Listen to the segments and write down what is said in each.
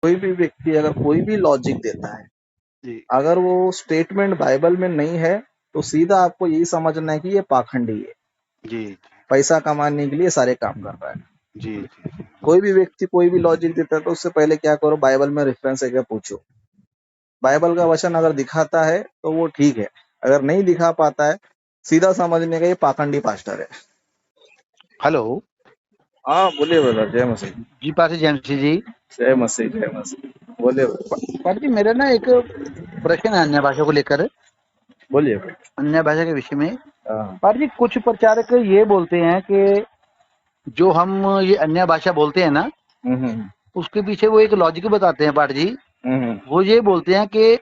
कोई भी व्यक्ति अगर कोई भी लॉजिक देता है, जी अगर वो स्टेटमेंट बाइबल में नहीं है, तो सीधा आपको यही समझना है कि ये पाखंडी है, जी पैसा कमाने के लिए सारे काम कर रहा है। जी जी जी कोई भी व्यक्ति कोई भी लॉजिक देता है, तो उससे पहले क्या करो, बाइबल में रेफरेंस है क्या पूछो। बाइबल का वचन अगर दिखाता है तो वो ठीक है, अगर नहीं दिखा पाता है, सीधा समझने का ये पाखंडी पास्टर है। हेलो हाँ बोलिए ब्रदर, जय मसीह। जी पासी जयमसी जी। जय मसीह, जय मसीह, बोलिए brother, पासी जी मेरा ना एक प्रश्न है अन्य भाषा को लेकर, बोलिए भाई। अन्य भाषा के विषय में। हाँ। पासी जी कुछ प्रचारक ये बोलते हैं कि जो हम ये अन्य भाषा बोलते हैं ना, हम्म। उसके पीछे वो एक लॉजिक बताते हैं पाठ जी। हम्म। वो ये बोलते हैं कि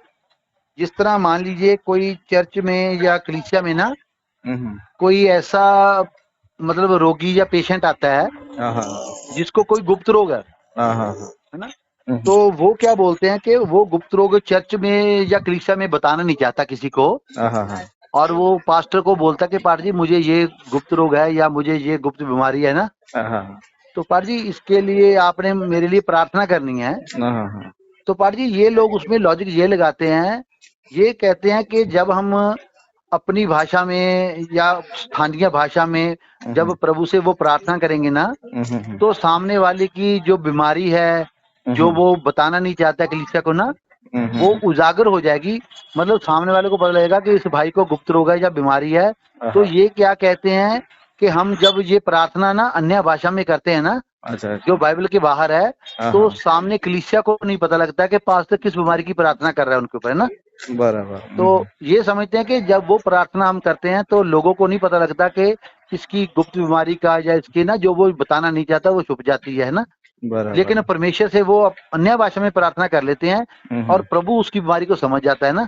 जिस तरह मान लीजिए कोई चर्च में या कलीसिया में ना हम्म। कोई ऐसा मतलब रोगी या पेशेंट आता है हाँ हाँ जिसको कोई गुप्त रोग हाँ हाँ है ना, हाँ। तो वो क्या बोलते हैं कि वो गुप्त रोग चर्च में या कलीसिया में बताना नहीं चाहता किसी को, हाँ हाँ हाँ और वो पास्टर को बोलता कि पास्टर जी मुझे ये गुप्त रोग है या मुझे ये गुप्त बीमारी है ना, हाँ तो पास्टर जी इसके लिए आपने मेरे लिए प्रार्थना करनी है। हाँ हाँ। तो पास्टर जी ये लोग उसमें लॉजिक ये लगाते हैं, ये कहते हैं कि जब हम अपनी भाषा में या स्थानीय भाषा में जब प्रभु से वो प्रार्थना करेंगे ना, तो सामने वाले की जो बीमारी है जो वो बताना नहीं चाहता कलीसिया को ना, वो उजागर हो जाएगी। मतलब सामने वाले को पता लगेगा कि इस भाई को गुप्त रोग है या बीमारी है। तो ये क्या कहते हैं कि हम जब ये प्रार्थना ना अन्य भाषा में करते हैं ना, अच्छा जो अच्छा। बाइबल के बाहर है, हाँ तो हाँ। सामने कलीसिया को नहीं पता लगता कि पास्टर किस बीमारी की प्रार्थना कर रहा है उनके ऊपर, है ना। बराबर। तो ये समझते हैं कि जब वो प्रार्थना हम करते हैं तो लोगों को नहीं पता लगता कि इसकी गुप्त बीमारी का या इसकी ना जो वो बताना नहीं चाहता वो छुप जाती है ना। बराबर। लेकिन परमेश्वर से वो अन्य भाषा में प्रार्थना कर लेते हैं और प्रभु उसकी बीमारी को समझ जाता है ना।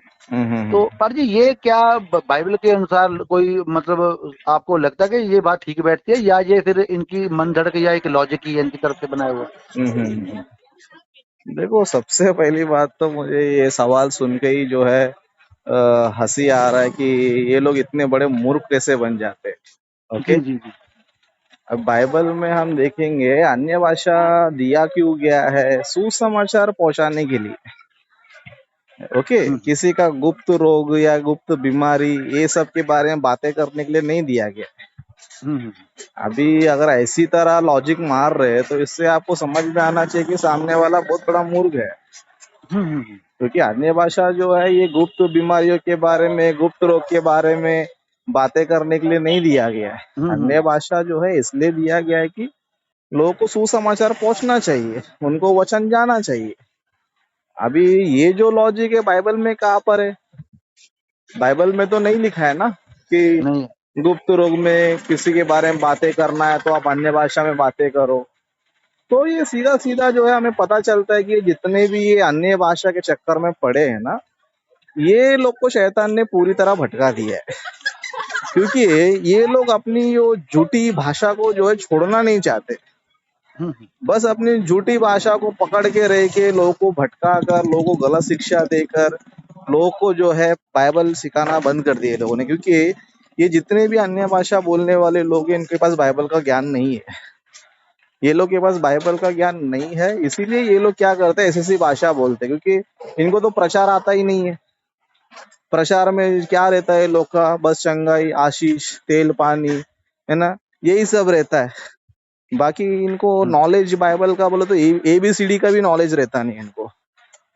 तो पर जी ये क्या बाइबल के अनुसार कोई मतलब आपको लगता है कि ये बात ठीक बैठती है, या ये फिर इनकी मन धड़क या एक लॉजिक ही है इनकी तरफ से बनाया हुआ। देखो, सबसे पहली बात तो मुझे ये सवाल सुन के ही जो है हंसी आ रहा है कि ये लोग इतने बड़े मूर्ख कैसे बन जाते हैं। ओके। जी जी जी अब बाइबल में हम देखेंगे अन्य भाषा दिया क्यों गया है, सुसमाचार पहुंचाने के लिए। ओके। हम्म किसी का गुप्त रोग या गुप्त बीमारी ये सब के बारे में बातें करने के लिए नहीं दिया गया। हम्म अभी अगर ऐसी तरह लॉजिक मार रहे हैं तो इससे आपको समझ में आना चाहिए कि सामने वाला बहुत बड़ा मूर्ख है। हम्म क्योंकि अन्य भाषा जो है ये गुप्त बीमारियों के बारे में, गुप्त रोग के बारे में बातें करने के लिए नहीं दिया गया है। अन्य हम्म भाषा जो है इसलिए दिया गया है कि लोगों को सुसमाचार पहुंचना चाहिए, उनको वचन जाना चाहिए। अभी ये जो लॉजिक है बाइबल में कहाँ पर है? बाइबल में तो नहीं लिखा है ना कि नहीं। गुप्त रोग में किसी के बारे में बातें करना है तो आप अन्य भाषा में बातें करो। तो ये सीधा सीधा जो है हमें पता चलता है कि जितने भी ये अन्य भाषा के चक्कर में पड़े हैं ना, ये लोग को शैतान ने पूरी तरह भटका दिया है। क्योंकि ये लोग अपनी जो झूठी भाषा को जो है छोड़ना नहीं चाहते, हम्म बस अपनी झूठी भाषा को पकड़ के रह के लोगों को भटका कर, लोगों को गलत शिक्षा देकर लोगों को जो है बाइबल सिखाना बंद कर दिए लोगों ने। क्योंकि ये जितने भी अन्य भाषा बोलने वाले लोग हैं इनके पास बाइबल का ज्ञान नहीं है। ये लोग के पास बाइबल का ज्ञान नहीं है, इसीलिए ये लोग क्या करते हैं, ऐसी ऐसी भाषा बोलते हैं। क्योंकि इनको तो प्रचार आता ही नहीं है। प्रचार में क्या रहता है लोग का, बस चंगाई, आशीष, तेल पानी, है ना, यही सब रहता है। बाकी इनको हम्म नॉलेज बाइबल का बोलो तो ABCD का भी नॉलेज रहता नहीं इनको।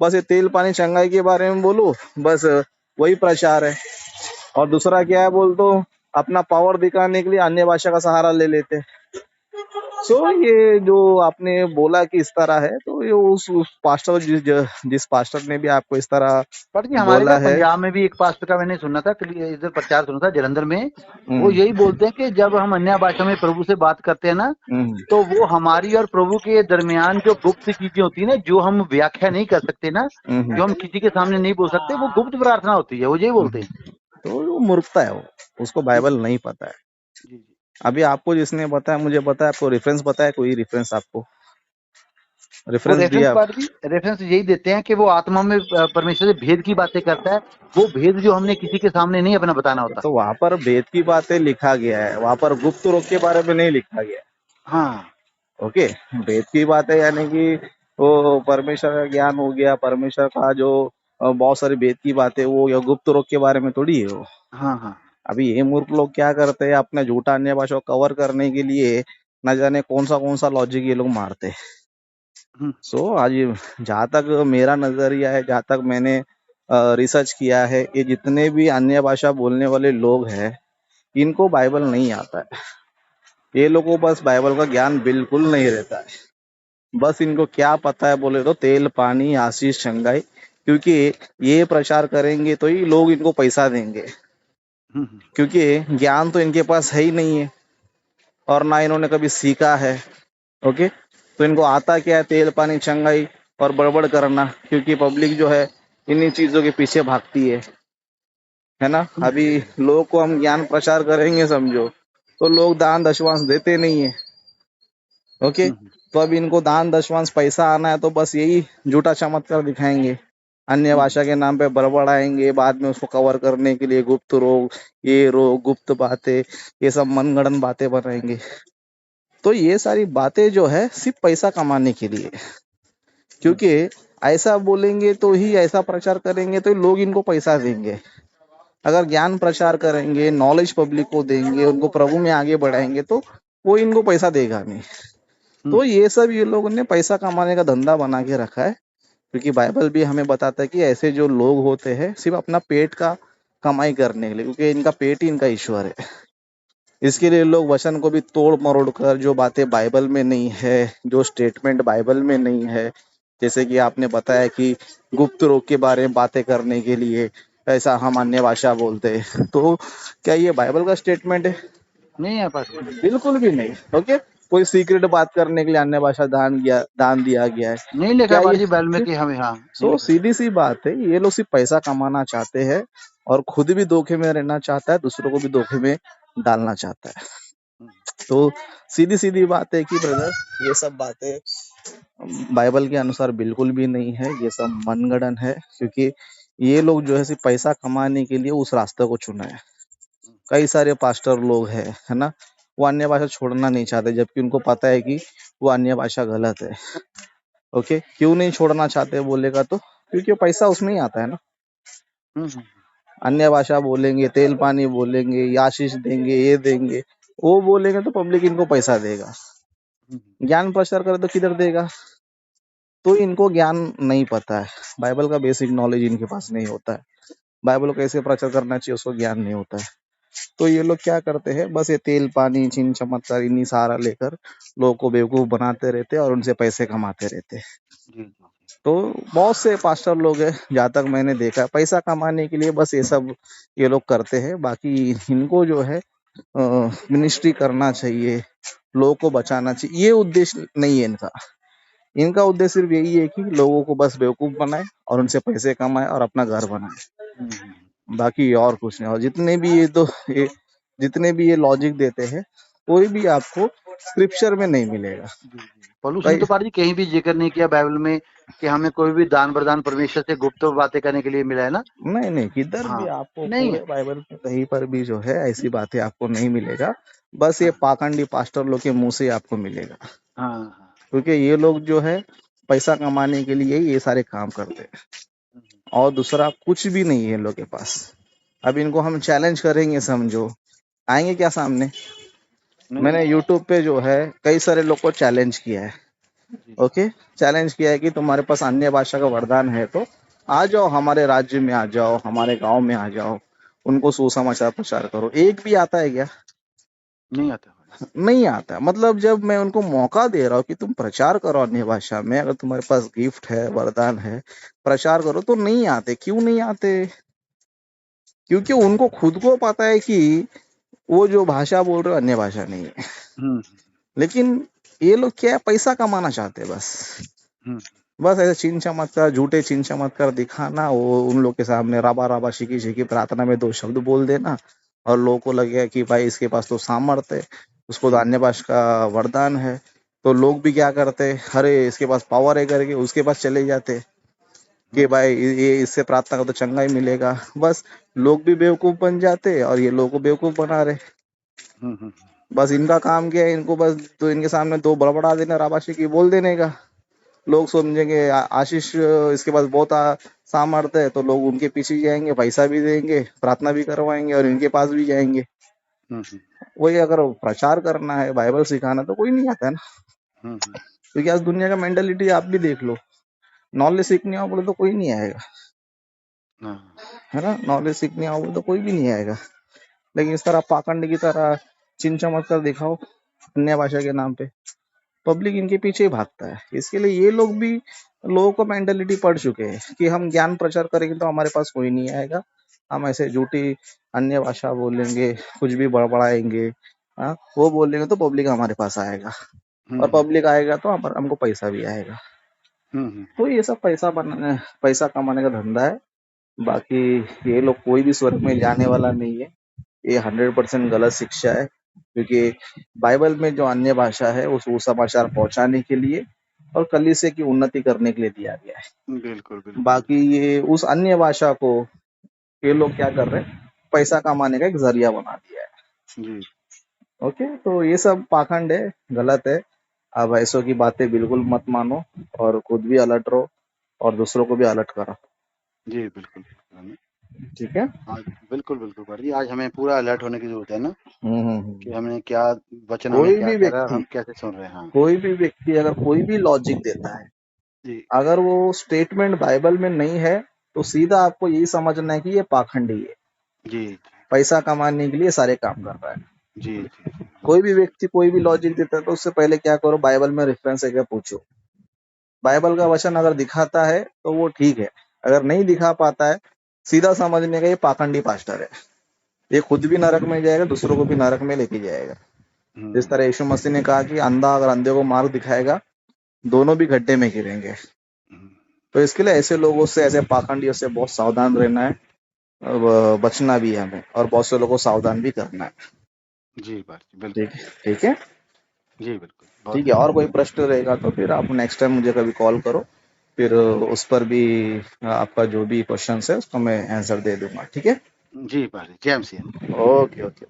बस ये तेल पानी चंगाई के बारे में बोलो, बस वही प्रचार है। और दूसरा क्या है बोल तो, अपना पावर दिखाने के लिए अन्य भाषा का सहारा ले लेते हैं। सो ये जो आपने बोला कि इस तरह है, तो ये उस पास्टर जिस पास्टर ने भी आपको इस तरह पर जी हमारे क्या बोला है। पंजाब में भी एक पास्टर का मैंने सुना था इधर प्रचार सुना था जलंधर में। वो हम्म यही बोलते हैं कि जब हम अन्य भाषा में प्रभु से बात करते हैं ना, हम्म तो वो हमारी और प्रभु के दरमियान जो गुप्त चीजें होती है ना, जो हम व्याख्या नहीं कर सकते ना, हम्म जो हम किसी के सामने नहीं बोल सकते, वो गुप्त प्रार्थना होती है, वो यही बोलते हैं। तो वो मूर्खता है, वो उसको जी बाइबल नहीं पता है। जी जी। अभी आपको जिसने बताया, मुझे बताया, आपको रेफरेंस बताया, कोई रेफरेंस आपको वो रेफरेंस रेफरेंस दिया? पार्ट भी रेफरेंस यही देते हैं कि वो आत्मा में परमेश्वर से भेद की बातें करता है, वो भेद जो हमने किसी के सामने नहीं अपना बताना होता। तो वहां पर वेद की बातें लिखा गया है, वहां पर गुप्त रोग के बारे में नहीं लिखा गया है। हाँ। ओके। वेद की बातें यानी कि वो परमेश्वर का ज्ञान हो गया, परमेश्वर का जो बहुत सारी भेद की बातें, वो या गुप्त रोग के बारे में थोड़ी है वो। हाँ हाँ अभी ये मूर्ख लोग क्या करते हैं, अपना झूठा अन्य भाषा को कवर करने के लिए न जाने कौन सा लॉजिक ये लोग मारते हैं। हम्म, आज जहाँ तक मेरा नजरिया है, जहाँ तक मैंने रिसर्च किया है, ये जितने भी अन्य भाषा बोलने वाले लोग हैं, इनको बाइबल नहीं आता है। ये लोगों को बस बाइबल का ज्ञान बिल्कुल नहीं रहता है। बस इनको क्या पता है बोले तो तेल, पानी, आशीष, शंगाई, क्योंकि ये प्रचार करेंगे तो ही लोग इनको पैसा देंगे, हम्म, क्योंकि ज्ञान तो इनके पास है ही नहीं है और ना इन्होंने कभी सीखा है। ओके, तो इनको आता क्या है, तेल, पानी, शंगाई और बड़बड़ करना, क्योंकि पब्लिक जो है इन्हीं चीजों के पीछे भागती है ना। अभी लोगों को हम ज्ञान प्रचार करेंगे समझो, तो लोग दान दशवांश देते नहीं है। ओके, हम्म, तो अब इनको दान दशवांश पैसा आना है, तो बस यही झूठा चमत्कार दिखाएंगे, अन्य हम्म, भाषा के नाम पे बड़बड़ाएंगे, बाद में उसको कवर करने के लिए गुप्त रोग, ये रोग, गुप्त बातें, ये सब मनगढ़ंत बातें बनाएंगे। तो ये सारी बातें जो है सिर्फ पैसा कमाने के लिए, क्योंकि ऐसा बोलेंगे तो ही, ऐसा प्रचार करेंगे तो ही लोग इनको पैसा देंगे। अगर ज्ञान प्रचार करेंगे, नॉलेज पब्लिक को देंगे, उनको प्रभु में आगे बढ़ाएंगे, तो वो इनको पैसा देगा नहीं। तो ये सब ये लोगों ने पैसा कमाने का धंधा बना के रखा है, क्योंकि बाइबल भी हमें बताता है कि ऐसे जो लोग होते हैं सिर्फ अपना पेट का कमाई करने के लिए, क्योंकि इनका पेट ही इनका ईश्वर है। इसके लिए लोग वचन को भी तोड़ मरोड़ कर, जो बातें बाइबल में नहीं है, जो स्टेटमेंट बाइबल में नहीं है, जैसे कि आपने बताया कि गुप्त रोग के बारे में बातें करने के लिए ऐसा हम अन्य भाषा बोलते हैं, तो क्या ये बाइबल का स्टेटमेंट है? नहीं है पास। बिल्कुल भी नहीं। ओके, कोई सीक्रेट बात करने के लिए अन्य भाषा दान दिया गया है? नहीं लिखा क्या है पास ये? जी बाइबल में कि हमें, हाँ नहीं सो लिखा। सीधी सी बात है, ये लोग सिर्फ पैसा कमाना चाहते हैं और खुद भी धोखे में रहना चाहता है, दूसरों को भी धोखे में डालना चाहता है। तो सीधी सीधी बात है कि ब्रदर, ये सब बातें बाइबल के अनुसार बिल्कुल भी नहीं है, ये सब मनगढ़ंत है, क्योंकि ये लोग जो है सिर्फ पैसा कमाने के लिए उस रास्ते को चुना है। कई सारे पास्टर लोग है ना, वो अन्य भाषा छोड़ना नहीं चाहते, जबकि उनको पता है कि वो अन्य भाषा गलत है। ओके, क्यों नहीं छोड़ना चाहते बोलेगा तो, क्योंकि पैसा उसमें ही आता है ना। अन्य भाषा बोलेंगे, तेल पानी बोलेंगे, ये आशीष देंगे, ये देंगे, वो बोलेंगे तो पब्लिक इनको पैसा देगा। ज्ञान प्रचार करे तो किधर देगा? तो इनको ज्ञान नहीं पता है, बाइबल का बेसिक नॉलेज इनके पास नहीं होता है, बाइबल को कैसे प्रचार करना चाहिए उसको ज्ञान नहीं होता है। तो ये लोग क्या करते हैं, बस ये तेल पानी चिन्ह चमत्कार इन्हीं सारा लेकर लोगों को बेवकूफ बनाते रहते हैं और उनसे पैसे कमाते रहते हैं। जी जी। तो बहुत से पास्टर लोग हैं, जहाँ तक मैंने देखा, पैसा कमाने के लिए बस ये सब ये लोग करते हैं। बाकी इनको जो है मिनिस्ट्री करना चाहिए, लोगों को बचाना चाहिए, ये उद्देश्य नहीं है इनका। इनका उद्देश्य सिर्फ यही है कि लोगों को बस बेवकूफ बनाए और उनसे पैसे कमाए और अपना घर बनाए, बाकी और कुछ नहीं। और जितने भी ये लॉजिक देते हैं, कोई भी आपको स्क्रिप्चर में नहीं मिलेगा। पौलुस ने भाई तो पाद जी कहीं भी जिक्र नहीं किया बाइबल में कि हमें कोई भी दान वरदान परमेश्वर से गुप्त बातें करने के लिए मिला है ना। नहीं नहीं, किधर भी हाँ आपको नहीं पूरे है। बाइबल में कहीं पर भी जो है ऐसी बातें आपको नहीं मिलेगा। बस ये हाँ पाखंडी पास्टर लोग के मुंह से आपको मिलेगा, हाँ हाँ। क्योंकि ये लोग जो है पैसा कमाने के लिए ये सारे काम करते हैं, और दूसरा कुछ भी नहीं है इन लोग के पास। अब इनको हम चैलेंज करेंगे समझो, आएंगे क्या सामने? नहीं मैंने यूट्यूब पे जो है कई सारे लोग को चैलेंज किया है। ओके, चैलेंज किया है कि तुम्हारे पास अन्य भाषा का वरदान है तो आ जाओ, हमारे राज्य में आ जाओ, हमारे गांव में आ जाओ, उनको सुसमाचार प्रचार करो। एक भी आता है क्या? नहीं आता। नहीं आता। मतलब जब मैं उनको मौका दे रहा हूँ कि तुम प्रचार करो अन्य भाषा में, अगर तुम्हारे पास गिफ्ट है, वरदान है, प्रचार करो, तो नहीं आते। क्यों नहीं आते? क्योंकि उनको खुद को पता है कि वो जो भाषा बोल रहे हो अन्य भाषा नहीं है। लेकिन ये लोग क्या है, पैसा कमाना चाहते हैं बस ऐसे चिन्ह चमत्कार, झूठे चिन्ह चमत्कार दिखाना, वो उन लोग के सामने राबा राबा शिकी शिकी प्रार्थना में 2 शब्द बोल देना, और लोगों को लगेगा कि भाई इसके पास तो सामर्थ्य है, उसको तो अन्य भाषा का वरदान है। तो लोग भी क्या करते, अरे इसके पास पावर है करके उसके पास चले जाते कि भाई ये इससे प्रार्थना का तो चंगा ही मिलेगा। बस लोग भी बेवकूफ बन जाते और ये लोगों को बेवकूफ बना रहे। बस इनका काम क्या है, इनको बस तो इनके सामने 2 बड़बड़ा देना, राबाशी की बोल देने का, लोग समझेंगे आशीष इसके पास बहुत सामर्थ्य है, तो लोग उनके पीछे जाएंगे, पैसा भी देंगे, प्रार्थना भी करवाएंगे और इनके पास भी जाएंगे। वही अगर प्रचार करना है, बाइबल सिखाना, तो कोई नहीं आता है ना। क्योंकि आज दुनिया का मेंटालिटी आप भी देख लो, नॉलेज सीखने आओ बोले तो कोई नहीं आएगा, है ना। नॉलेज सीखने आओ बोले तो कोई भी नहीं आएगा। लेकिन इस तरह पाखंड की तरह चिन चमत्कार दिखाओ अन्य भाषा के नाम पे, पब्लिक इनके पीछे ही भागता है। इसके लिए ये लोग भी, लोगों को मेंटालिटी पड़ चुके हैं कि हम ज्ञान प्रचार करेंगे तो हमारे पास कोई नहीं आएगा, हम ऐसे झूठी अन्य भाषा बोलेंगे, कुछ भी बड़बड़ाएंगे, हाँ, वो बोलेंगे तो पब्लिक हमारे पास आएगा, और पब्लिक आएगा तो हमको पैसा भी आएगा। तो ये सब पैसा कमाने का धंधा है। बाकी ये लोग कोई भी स्वर्ग में जाने वाला नहीं है, ये 100% गलत शिक्षा है। क्योंकि बाइबल में जो अन्य भाषा है वो सुसमाचार पहुंचाने के लिए और कलीसिया की उन्नति करने के लिए दिया गया है। बिल्कुल बाकी ये उस अन्य भाषा को ये लोग क्या कर रहे हैं, पैसा कमाने का एक जरिया बना दिया है जी। ओके, तो ये सब पाखंड है, गलत है। अब ऐसों की बातें बिल्कुल मत मानो और खुद भी अलर्ट रहो और दूसरों को भी अलर्ट करो। जी बिल्कुल, ठीक है। हाँ बिल्कुल बिल्कुल पादरी, आज हमें पूरा अलर्ट होने की जरूरत है ना, कि हमने क्या वचन हमें कोई क्या भी कह रहा है और व्यक्ति, हम कैसे सुन रहे हैं। हाँ कोई भी व्यक्ति अगर कोई भी लॉजिक देता है, जी अगर वो स्टेटमेंट बाइबल में नहीं है, तो सीधा आपको यही समझना है कि ये पाखंडी है, जी पैसा कमाने के लिए सारे काम कर रहा है। जी जी जी कोई भी व्यक्ति कोई भी लॉजिक देता है तो उससे पहले क्या करो, बाइबल में रेफरेंस है क्या पूछो। बाइबल का वचन अगर दिखाता है तो वो ठीक है, अगर नहीं दिखा पाता है, सीधा समझने का ये पाखंडी पास्टर है, ये खुद भी नरक में जाएगा, दूसरों को भी नरक में लेके जाएगा। जिस तरह यीशु मसीह ने कहा कि अंधा अगर अंधे को मार्ग दिखाएगा, दोनों भी गड्ढे में गिरेंगे। तो इसके लिए ऐसे लोगों से, ऐसे पाखंडियों से बहुत सावधान रहना है, बचना भी है हमें, और बहुत से लोगों को सावधान भी करना है। जी पादरी बिल्कुल। ठीक है। जी बिल्कुल, ठीक है, और कोई प्रश्न रहेगा तो फिर आप नेक्स्ट टाइम मुझे कभी कॉल करो, फिर उस पर भी आपका जो भी क्वेश्चन है उसको मैं आंसर दे दूंगा। ठीक है। जी पादरी, जय मसीह। Okay okay.